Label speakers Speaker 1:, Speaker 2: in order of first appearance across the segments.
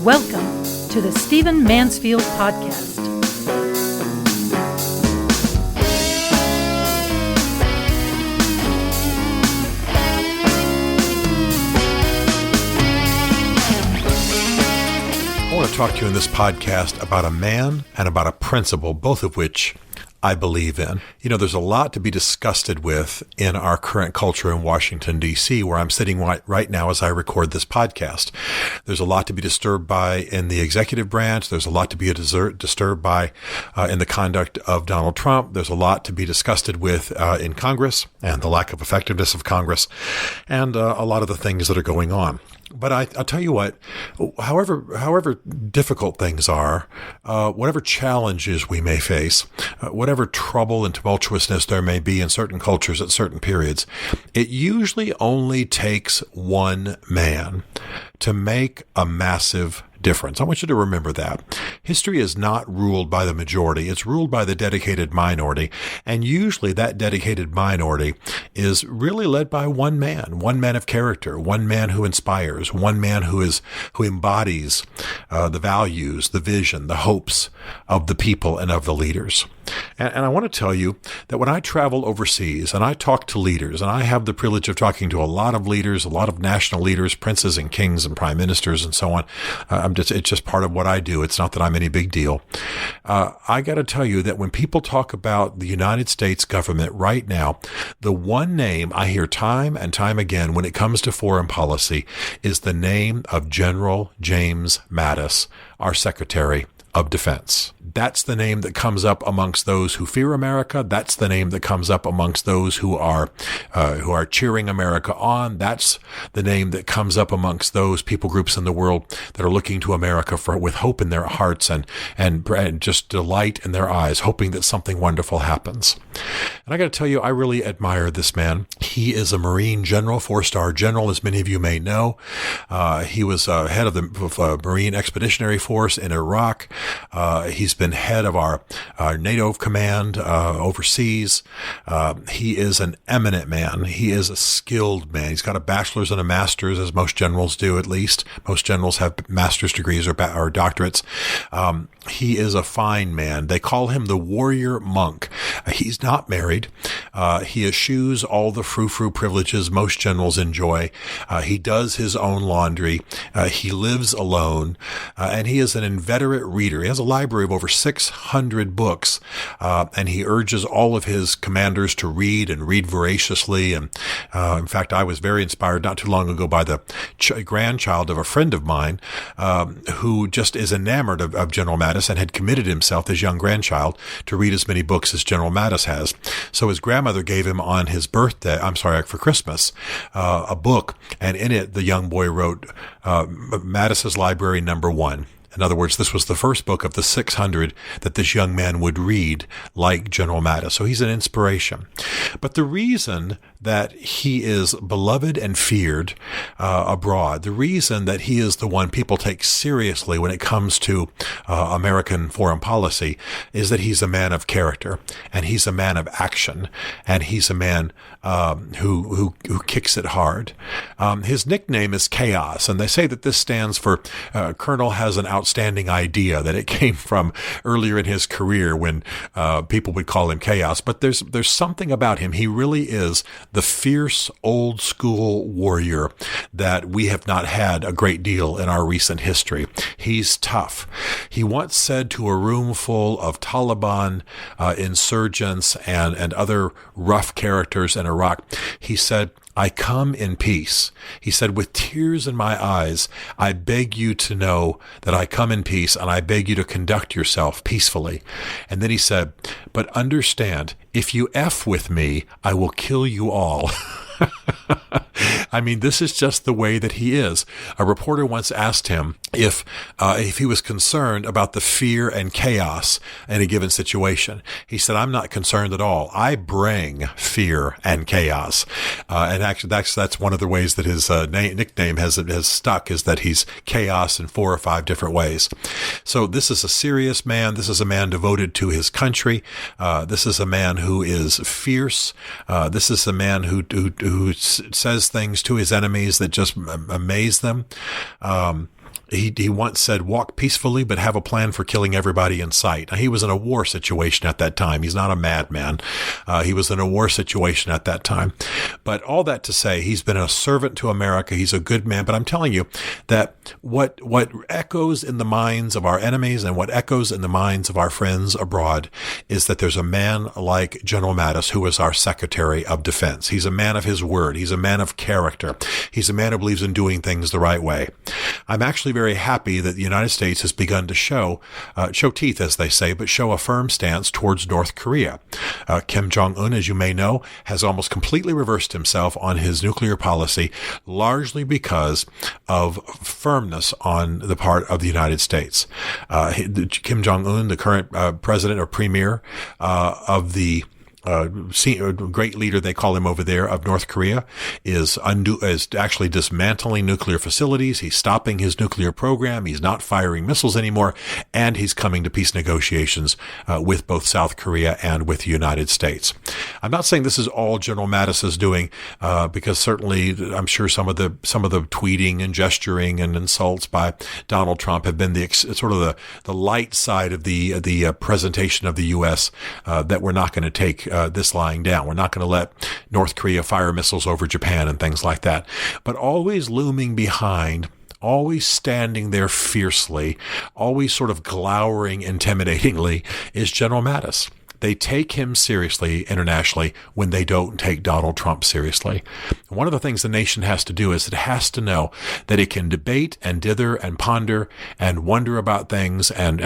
Speaker 1: Welcome to the Stephen Mansfield Podcast.
Speaker 2: I want to talk to you in this podcast about a man and about a principle, both of which I believe in. You know, there's a lot to be disgusted with in our current culture in Washington, D.C., where I'm sitting right now as I record this podcast. There's a lot to be disturbed by in the executive branch. There's a lot to be disturbed by in the conduct of Donald Trump. There's a lot to be disgusted with in Congress and the lack of effectiveness of Congress and a lot of the things that are going on. But I'll tell you what, however difficult things are, whatever challenges we may face, whatever trouble and tumultuousness there may be in certain cultures at certain periods, it usually only takes one man to make a massive difference. I want you to remember that. History is not ruled by the majority. It's ruled by the dedicated minority. And usually that dedicated minority is really led by one man of character, one man who inspires, one man who embodies the values, the vision, the hopes of the people and of the leaders. And I want to tell you that when I travel overseas and I talk to leaders, and I have the privilege of talking to a lot of leaders, a lot of national leaders, princes and kings and prime ministers and so on, it's just part of what I do. It's not that I'm any big deal. I got to tell you that when people talk about the United States government right now, the one name I hear time and time again when it comes to foreign policy is the name of General James Mattis, our Secretary of Defense. That's the name that comes up amongst those who fear America. That's the name that comes up amongst those who are cheering America on. That's the name that comes up amongst those people groups in the world that are looking to America with hope in their hearts and just delight in their eyes, hoping that something wonderful happens. And I got to tell you, I really admire this man. He is a Marine general, 4-star general, as many of you may know. He was head of the Marine Expeditionary Force in Iraq. He's been head of our NATO command overseas. He is an eminent man. He is a skilled man. He's got a bachelor's and a master's, as most generals do, at least. Most generals have master's degrees or doctorates. He is a fine man. They call him the warrior monk. He's not married. He eschews all the frou-frou privileges most generals enjoy. He does his own laundry. He lives alone. And he is an inveterate reader. He has a library of over 600 books. And he urges all of his commanders to read and read voraciously. And in fact, I was very inspired not too long ago by the grandchild of a friend of mine who just is enamored of General Mattis and had committed himself, his young grandchild, to read as many books as General Mattis has. So his grandmother gave him on his for Christmas, a book, and in it the young boy wrote Mattis's Library Number 1. In other words, this was the first book of the 600 that this young man would read like General Mattis. So he's an inspiration. But the reason that he is beloved and feared abroad, the reason that he is the one people take seriously when it comes to American foreign policy, is that he's a man of character, and he's a man of action, and he's a man who kicks it hard. His nickname is Chaos, and they say that this stands for Colonel has an outstanding idea, that it came from earlier in his career when people would call him Chaos. But there's something about him. He really is the fierce old school warrior that we have not had a great deal in our recent history. He's tough. He once said to a room full of Taliban insurgents and other rough characters in Iraq, he said, "I come in peace." He said, "With tears in my eyes, I beg you to know that I come in peace, and I beg you to conduct yourself peacefully." And then he said, "But understand, if you F with me, I will kill you all." I mean, this is just the way that he is. A reporter once asked him if he was concerned about the fear and chaos in a given situation. He said, "I'm not concerned at all. I bring fear and chaos." And actually, that's one of the ways that his nickname has stuck, is that he's chaos in 4 or 5 different ways. So this is a serious man. This is a man devoted to his country. This is a man who is fierce. This is a man who says things to his enemies that just amaze them. He once said, walk peacefully, but have a plan for killing everybody in sight. Now, he was in a war situation at that time. He's not a madman. He was in a war situation at that time. But all that to say, he's been a servant to America. He's a good man. But I'm telling you that what echoes in the minds of our enemies and what echoes in the minds of our friends abroad is that there's a man like General Mattis, who is our Secretary of Defense. He's a man of his word. He's a man of character. He's a man who believes in doing things the right way. I'm actually very happy that the United States has begun to show teeth, as they say, but show a firm stance towards North Korea. Kim Jong-un, as you may know, has almost completely reversed himself on his nuclear policy, largely because of firmness on the part of the United States. Kim Jong-un, the current president or premier of the great leader, they call him over there, of North Korea, is actually dismantling nuclear facilities. He's stopping his nuclear program. He's not firing missiles anymore, and he's coming to peace negotiations with both South Korea and with the United States. I'm not saying this is all General Mattis is doing, because certainly I'm sure some of the tweeting and gesturing and insults by Donald Trump have been the light side of the presentation of the U.S. That we're not going to take this lying down. We're not going to let North Korea fire missiles over Japan and things like that. But always looming behind, always standing there fiercely, always sort of glowering intimidatingly, is General Mattis. They take him seriously internationally when they don't take Donald Trump seriously. One of the things the nation has to do is it has to know that it can debate and dither and ponder and wonder about things and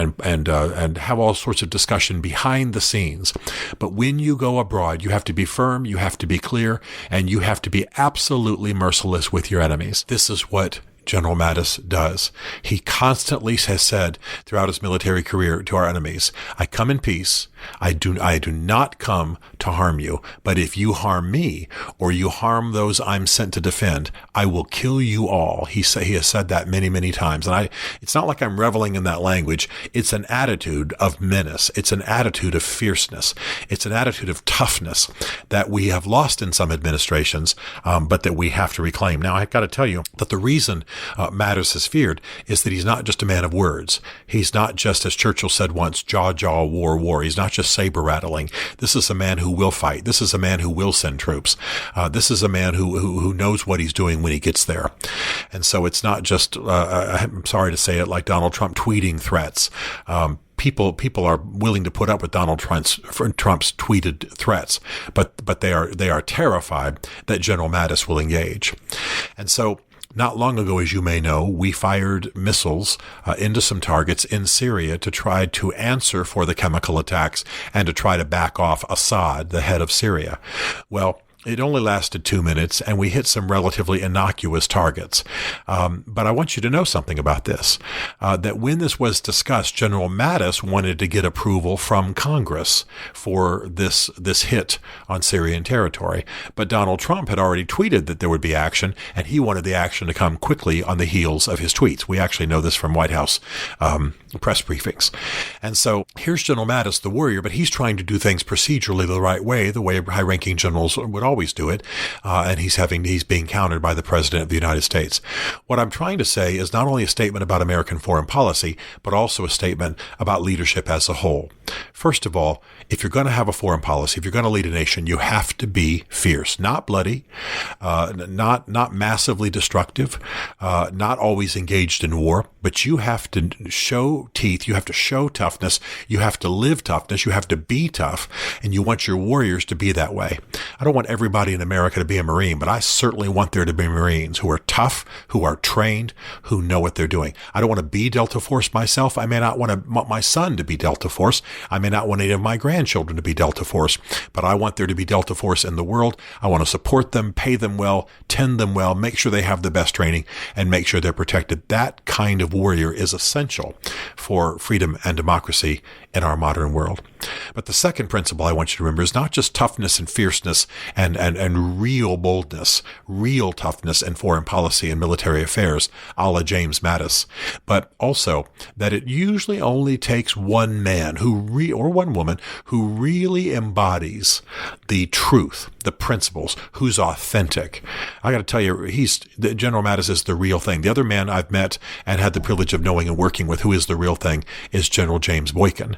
Speaker 2: have all sorts of discussion behind the scenes. But when you go abroad, you have to be firm, you have to be clear, and you have to be absolutely merciless with your enemies. This is what General Mattis does. He constantly has said throughout his military career to our enemies, I come in peace. I do not come to harm you, but if you harm me or you harm those I'm sent to defend, I will kill you all. He has said that many, many times. And it's not like I'm reveling in that language. It's an attitude of menace. It's an attitude of fierceness. It's an attitude of toughness that we have lost in some administrations, but that we have to reclaim. Now, I've got to tell you that the reason Mattis is feared is that he's not just a man of words. He's not just, as Churchill said once, jaw, war. He's not just saber rattling. This is a man who will fight. This is a man who will send troops. This is a man who knows what he's doing when he gets there. And so it's not just, I'm sorry to say it, like Donald Trump tweeting threats. People are willing to put up with Donald Trump's tweeted threats, but they are terrified that General Mattis will engage. And so not long ago, as you may know, we fired missiles into some targets in Syria to try to answer for the chemical attacks and to try to back off Assad, the head of Syria. Well, it only lasted 2 minutes, and we hit some relatively innocuous targets. But I want you to know something about this, that when this was discussed, General Mattis wanted to get approval from Congress for this hit on Syrian territory. But Donald Trump had already tweeted that there would be action, and he wanted the action to come quickly on the heels of his tweets. We actually know this from White House press briefings. And so here's General Mattis, the warrior, but he's trying to do things procedurally the right way, the way high-ranking generals would always do it, and he's being countered by the President of the United States. What I'm trying to say is not only a statement about American foreign policy, but also a statement about leadership as a whole. First of all, if you're going to have a foreign policy, if you're going to lead a nation, you have to be fierce, not bloody, not massively destructive, not always engaged in war, but you have to show teeth, you have to show toughness, you have to live toughness, you have to be tough, and you want your warriors to be that way. I don't want everybody in America to be a Marine, but I certainly want there to be Marines who are tough, who are trained, who know what they're doing. I don't want to be Delta Force myself. I may not want my son to be Delta Force. I may not want any of my grandchildren to be Delta Force, but I want there to be Delta Force in the world. I want to support them, pay them well, tend them well, make sure they have the best training, and make sure they're protected. That kind of warrior is essential for freedom and democracy in our modern world. But the second principle I want you to remember is not just toughness and fierceness and real boldness, real toughness in foreign policy and military affairs, a la James Mattis, but also that it usually only takes one man or one woman who really embodies the truth, the principles, who's authentic. I got to tell you, General Mattis is the real thing. The other man I've met and had the privilege of knowing and working with who is the real thing is General James Boykin.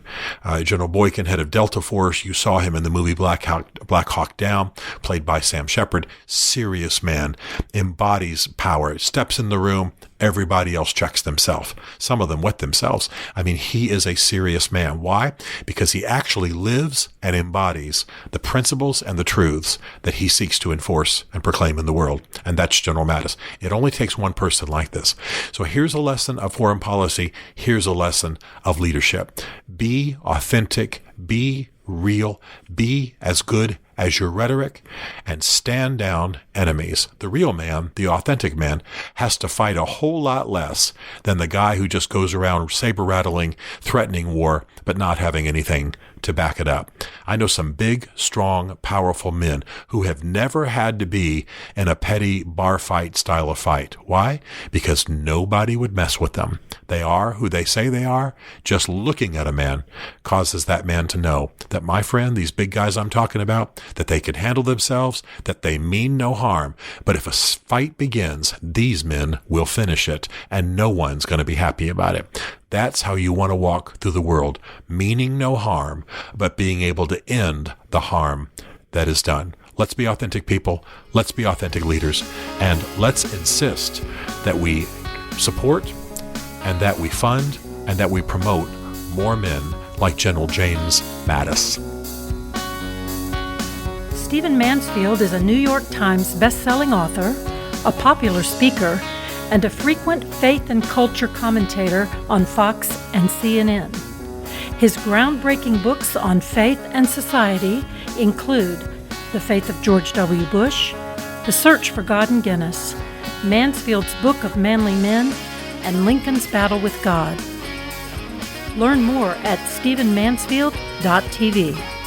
Speaker 2: General Boykin, head of Delta Force. You saw him in the movie Black Hawk Down, played by Sam Shepard. Serious man, embodies power, steps in the room, everybody else checks themselves. Some of them wet themselves. I mean, he is a serious man. Why? Because he actually lives and embodies the principles and the truths that he seeks to enforce and proclaim in the world. And that's General Mattis. It only takes one person like this. So here's a lesson of foreign policy. Here's a lesson of leadership. Be authentic. Be real. Be as good as your rhetoric, and stand down enemies. The real man, the authentic man, has to fight a whole lot less than the guy who just goes around saber-rattling, threatening war, but not having anything to back it up. I know some big, strong, powerful men who have never had to be in a petty bar fight style of fight. Why? Because nobody would mess with them. They are who they say they are. Just looking at a man causes that man to know that, my friend, these big guys I'm talking about, that they can handle themselves, that they mean no harm. But if a fight begins, these men will finish it, and no one's going to be happy about it. That's how you want to walk through the world, meaning no harm, but being able to end the harm that is done. Let's be authentic people. Let's be authentic leaders. And let's insist that we support and that we fund and that we promote more men like General James Mattis.
Speaker 1: Stephen Mansfield is a New York Times best-selling author, a popular speaker, and a frequent faith and culture commentator on Fox and CNN. His groundbreaking books on faith and society include The Faith of George W. Bush, The Search for God in Guinness, Mansfield's Book of Manly Men, and Lincoln's Battle with God. Learn more at stephenmansfield.tv.